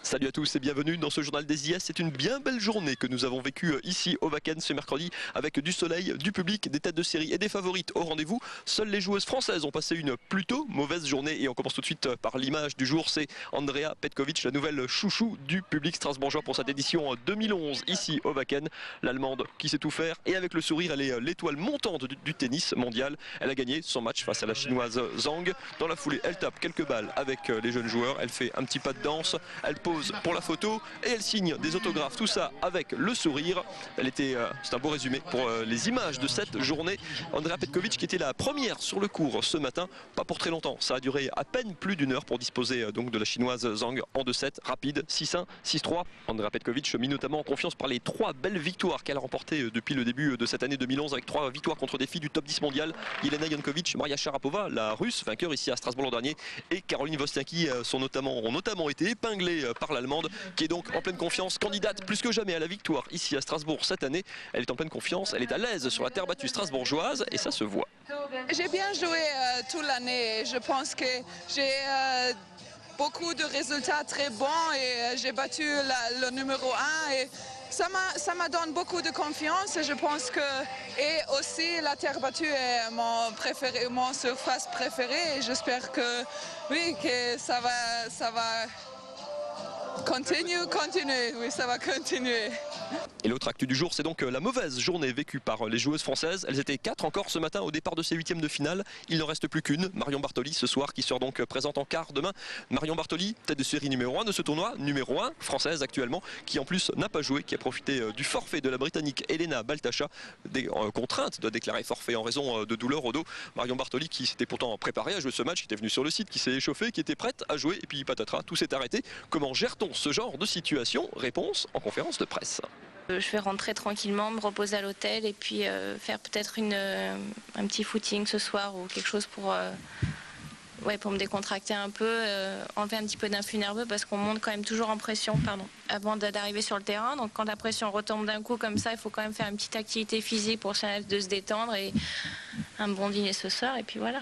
Salut à tous et bienvenue dans ce journal des IS. C'est une bien belle journée que nous avons vécue ici au Wacken ce mercredi avec du soleil, du public, des têtes de série et des favorites au rendez-vous. Seules les joueuses françaises ont passé une plutôt mauvaise journée et on commence tout de suite par l'image du jour. C'est Andrea Petkovic, la nouvelle chouchou du public strasbourgeois pour cette édition 2011 ici au Wacken. L'Allemande qui sait tout faire et avec le sourire, elle est l'étoile montante du tennis mondial. Elle a gagné son match face à la chinoise Zhang. Dans la foulée, elle tape quelques balles avec les jeunes joueurs. Elle fait un petit pas de danse. Elle pose pour la photo et elle signe des autographes, tout ça avec le sourire. C'est un beau résumé pour les images de cette journée. Andrea Petkovic qui était la première sur le court ce matin, pas pour très longtemps, ça a duré à peine plus d'une heure pour disposer donc de la chinoise Zhang en 2-7, rapide, 6-1, 6-3. Andrea Petkovic mis notamment en confiance par les 3 belles victoires qu'elle a remportées depuis le début de cette année 2011 avec 3 victoires contre des filles du top 10 mondial. Yelena Jankovic, Maria Sharapova, la russe, vainqueur ici à Strasbourg l'an dernier, et Caroline Wozniacki ont notamment été épinglées par l'Allemande qui est donc en pleine confiance, candidate plus que jamais à la victoire ici à Strasbourg cette année. Elle est en pleine confiance, elle est à l'aise sur la terre battue strasbourgeoise et ça se voit. J'ai bien joué toute l'année. Je pense que j'ai beaucoup de résultats très bons et j'ai battu le numéro 1 et ça m'a donné beaucoup de confiance et je pense que aussi la terre battue est mon surface préférée et j'espère que oui que ça va continuer, oui ça va continuer. Et l'autre actu du jour, c'est donc la mauvaise journée vécue par les joueuses françaises. Elles étaient 4 encore ce matin au départ de ces huitièmes de finale. Il n'en reste plus qu'une, Marion Bartoli ce soir qui sera donc présente en quart demain. Marion Bartoli, tête de série numéro 1 de ce tournoi, numéro 1 française actuellement, qui en plus n'a pas joué, qui a profité du forfait de la Britannique Elena Baltasha, contrainte de déclarer forfait en raison de douleurs au dos. Marion Bartoli qui s'était pourtant préparée à jouer ce match, qui était venue sur le site, qui s'est échauffée, qui était prête à jouer et puis patatras, tout s'est arrêté. Comment gère-t-on ce genre de situation? Réponse en conférence de presse. Je vais rentrer tranquillement, me reposer à l'hôtel et puis faire peut-être un petit footing ce soir ou quelque chose pour me décontracter un peu, enlever un petit peu d'influx nerveux parce qu'on monte quand même toujours en pression avant d'arriver sur le terrain. Donc quand la pression retombe d'un coup comme ça, il faut quand même faire une petite activité physique pour de se détendre et un bon dîner ce soir et puis voilà.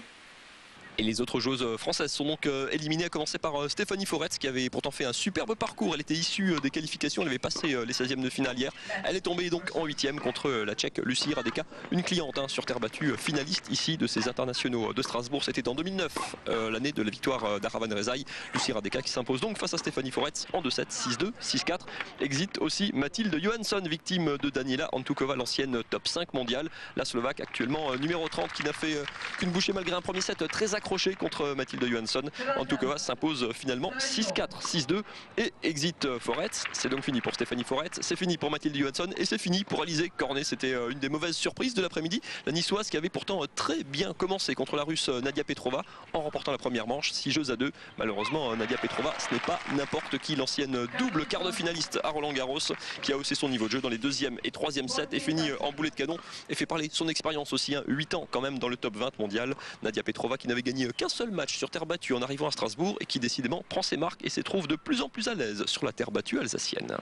Et les autres joueuses françaises sont donc éliminées, à commencer par Stéphanie Foretz qui avait pourtant fait un superbe parcours. Elle était issue des qualifications, elle avait passé les 16e de finale hier. Elle est tombée donc en 8e contre la Tchèque Lucie Radeka, une cliente sur terre battue, finaliste ici de ces internationaux de Strasbourg. C'était en 2009, l'année de la victoire d'Aravan Rezaï. Lucie Radeka qui s'impose donc face à Stéphanie Foretz en 2-7, 6-2, 6-4. Exit aussi Mathilde Johansson, victime de Daniela Antukova, l'ancienne top 5 mondiale. La Slovaque actuellement numéro 30 qui n'a fait qu'une bouchée malgré un premier set très accroché contre Mathilde Johansson. Antukova s'impose finalement 6-4, 6-2 et exit Foretz. C'est donc fini pour Stéphanie Foretz, c'est fini pour Mathilde Johansson et c'est fini pour Alizé Cornet. C'était une des mauvaises surprises de l'après-midi. La niçoise qui avait pourtant très bien commencé contre la russe Nadia Petrova en remportant la première manche, 6-2. Malheureusement, Nadia Petrova, ce n'est pas n'importe qui. L'ancienne double quart de finaliste à Roland Garros qui a haussé son niveau de jeu dans les 2e et 3e sets et fini en boulet de canon et fait parler son expérience aussi. 8 ans quand même dans le top 20 mondial. Nadia Petrova qui n'avait gagné qu'un seul match sur terre battue en arrivant à Strasbourg et qui décidément prend ses marques et se trouve de plus en plus à l'aise sur la terre battue alsacienne.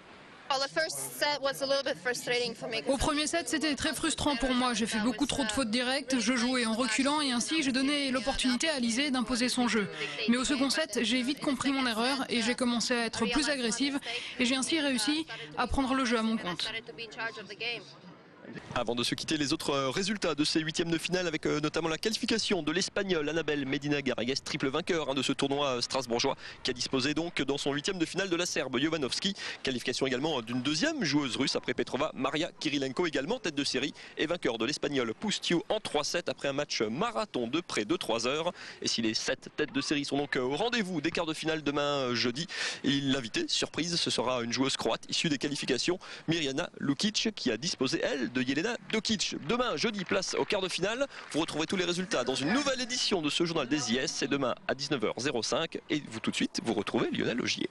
Au premier set, c'était très frustrant pour moi. J'ai fait beaucoup trop de fautes directes, je jouais en reculant et ainsi j'ai donné l'opportunité à Alizé d'imposer son jeu. Mais au second set, j'ai vite compris mon erreur et j'ai commencé à être plus agressive et j'ai ainsi réussi à prendre le jeu à mon compte. Avant de se quitter, les autres résultats de ces huitièmes de finale avec notamment la qualification de l'Espagnol Anabel Medina Garrigues, triple vainqueur de ce tournoi strasbourgeois qui a disposé donc dans son huitième de finale de la Serbe Jovanovski. Qualification également d'une deuxième joueuse russe après Petrova, Maria Kirilenko également tête de série et vainqueur de l'Espagnol Pustiu en 3-7 après un match marathon de près de 3 heures. Et si les 7 têtes de série sont donc au rendez-vous des quarts de finale demain jeudi, l'invité surprise ce sera une joueuse croate issue des qualifications, Mirjana Lukic, qui a disposé elle de Jelena Dokic. Demain, jeudi, place au quart de finale. Vous retrouvez tous les résultats dans une nouvelle édition de ce journal des IS. C'est demain à 19h05. Et vous, tout de suite, vous retrouvez Lionel Augier.